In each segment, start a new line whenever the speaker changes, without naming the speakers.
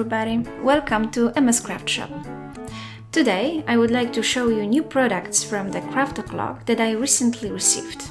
everybody! Welcome to MS Craftshop. Today I would like to show you new products from the craft.o.clock that I recently received.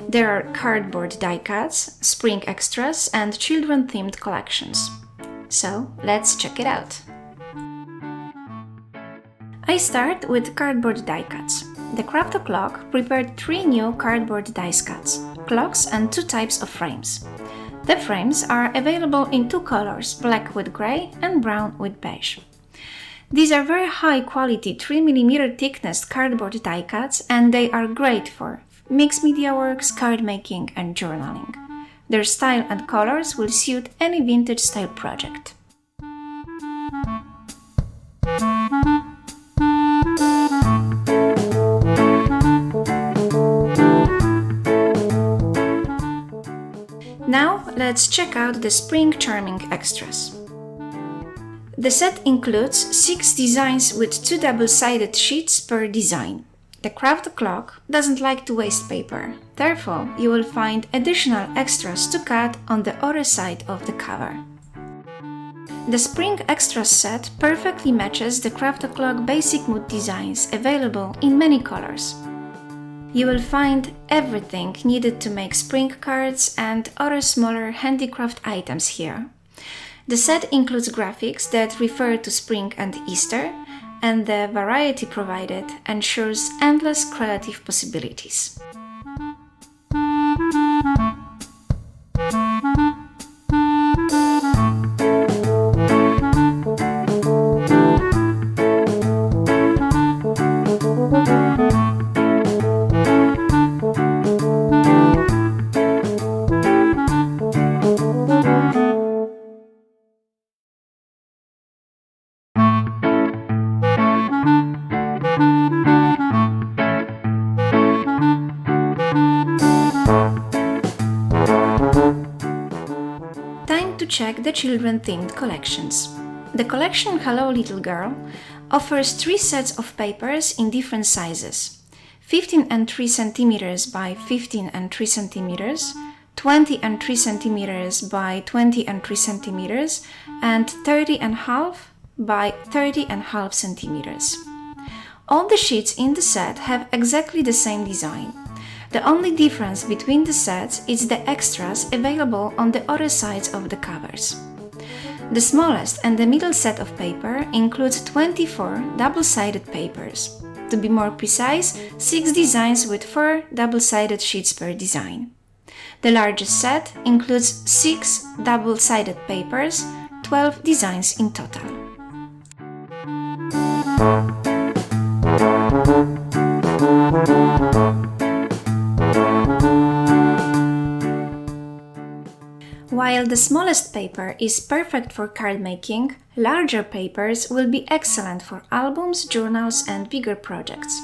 There are cardboard die cuts, spring extras and children-themed collections. So let's check it out. I start with cardboard die cuts. The craft.o.clock prepared 3 new cardboard dice cuts, clocks and 2 types of frames. The frames are available in 2 colors, black with grey and brown with beige. These are very high quality 3mm thickness cardboard die cuts and they are great for mixed media works, card making and journaling. Their style and colors will suit any vintage style project. Now let's check out the spring charming extras. The set includes 6 designs with 2 double-sided sheets per design. The craft.o.clock doesn't like to waste paper, therefore you will find additional extras to cut on the other side of the cover. The spring extras set perfectly matches the craft.o.clock basic mood designs available in many colors. You will find everything needed to make spring cards and other smaller handicraft items here. The set includes graphics that refer to spring and Easter, and the variety provided ensures endless creative possibilities. Time to check the children-themed collections. The collection Hello Little Girl offers 3 sets of papers in different sizes: 15 and 3 cm by 15 and 3 cm, 20 and 3 cm by 20 and 3 cm, and 30.5 by 30.5 cm. All the sheets in the set have exactly the same design. The only difference between the sets is the extras available on the other sides of the covers. The smallest and the middle set of paper includes 24 double-sided papers. To be more precise, 6 designs with 4 double-sided sheets per design. The largest set includes 6 double-sided papers, 12 designs in total. While the smallest paper is perfect for card making, larger papers will be excellent for albums, journals and bigger projects.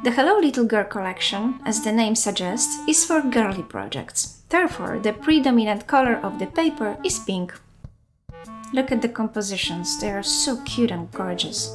The Hello Little Girl collection, as the name suggests, is for girly projects. Therefore, the predominant color of the paper is pink. Look at the compositions, they are so cute and gorgeous.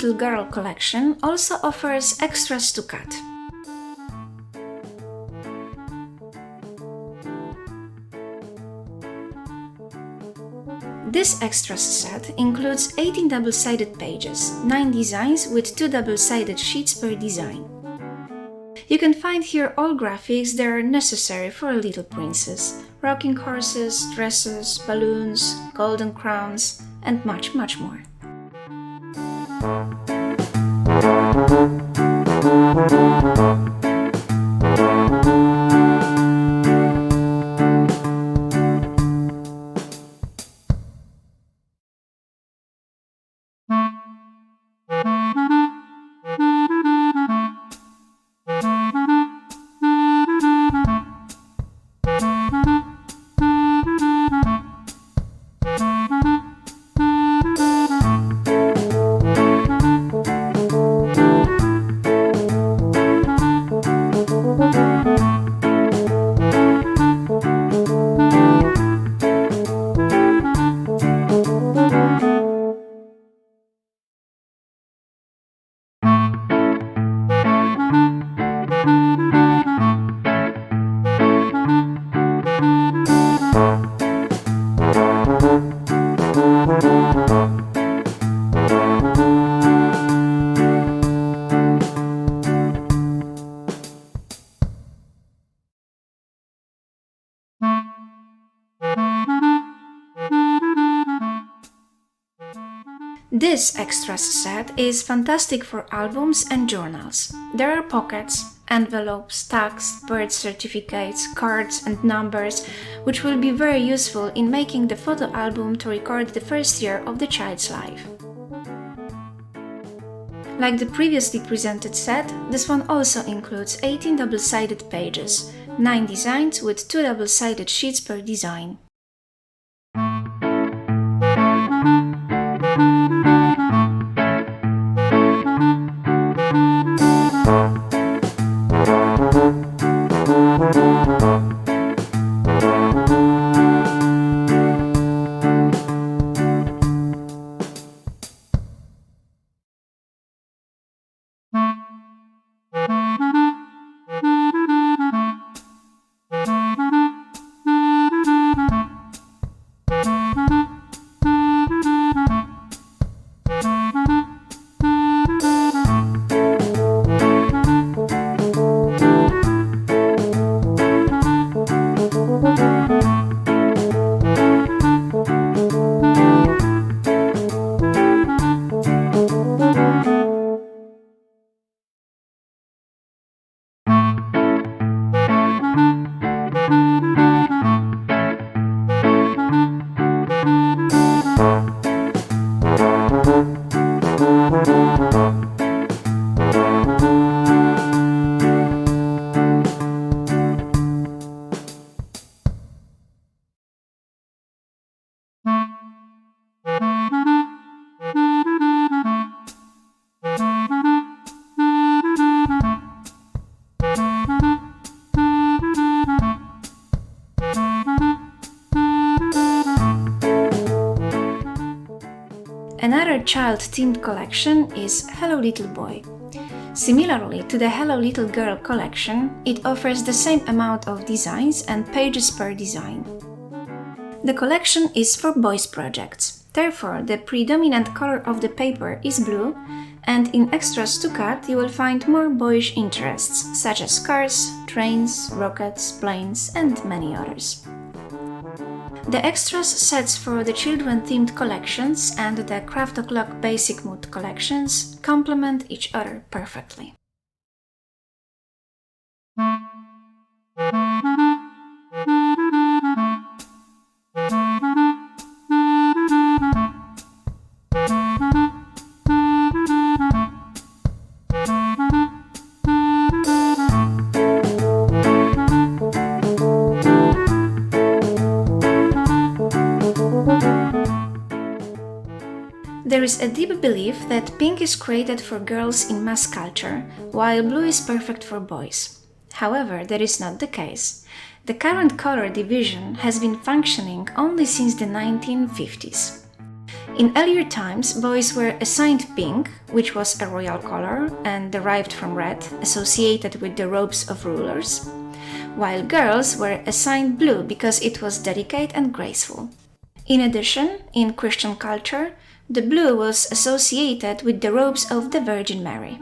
Little Girl collection also offers extras to cut. This extras set includes 18 double-sided pages, 9 designs with 2 double-sided sheets per design. You can find here all graphics that are necessary for a little princess: rocking horses, dresses, balloons, golden crowns, and much, much more. This extras set is fantastic for albums and journals. There are pockets, envelopes, tags, birth certificates, cards and numbers, which will be very useful in making the photo album to record the first year of the child's life. Like the previously presented set, this one also includes 18 double-sided pages, 9 designs with 2 double-sided sheets per design. Another child-themed collection is Hello Little Boy. Similarly to the Hello Little Girl collection, it offers the same amount of designs and pages per design. The collection is for boys' projects, therefore the predominant color of the paper is blue, and in extras to cut you will find more boyish interests such as cars, trains, rockets, planes, and many others. The extras sets for the children-themed collections and the Craft.o.clock basic mood collections complement each other perfectly. There is a deep belief that pink is created for girls in mass culture, while blue is perfect for boys. However, that is not the case. The current color division has been functioning only since the 1950s. In earlier times, boys were assigned pink, which was a royal color and derived from red, associated with the robes of rulers, while girls were assigned blue because it was delicate and graceful. In addition, in Christian culture, the blue was associated with the robes of the Virgin Mary.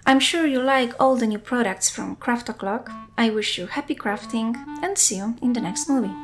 I'm sure you like all the new products from Craft.o.clock. I wish you happy crafting and see you in the next movie.